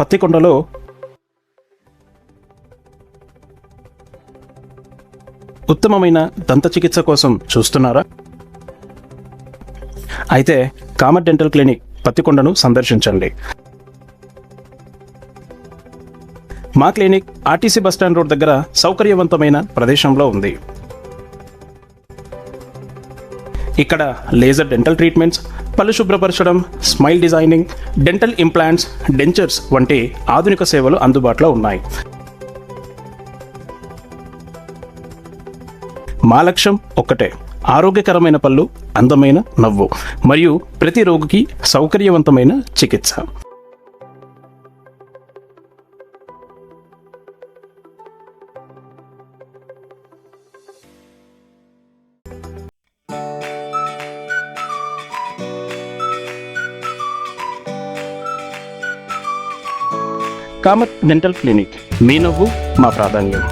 పత్తికొండలో ఉత్తమమైన దంత చికిత్స కోసం చూస్తున్నారా? అయితే కామత్ డెంటల్ క్లినిక్ పత్తికొండను సందర్శించండి. మా క్లినిక్ ఆర్టీసీ బస్టాండ్ రోడ్ దగ్గర సౌకర్యవంతమైన ప్రదేశంలో ఉంది. ఇక్కడ లేజర్ డెంటల్ ట్రీట్మెంట్స్, పళ్ళు శుభ్రపరచడం, smile designing, dental implants, dentures వంటి ఆధునిక సేవలు అందుబాటులో ఉన్నాయి. మా లక్ష్యం ఒక్కటే, ఆరోగ్యకరమైన పళ్ళు, అందమైన నవ్వు మరియు ప్రతి రోగికి సౌకర్యవంతమైన చికిత్స. కామత్ డెంటల్ క్లినిక్, మీ నవ్వు మా ప్రాధాన్యం.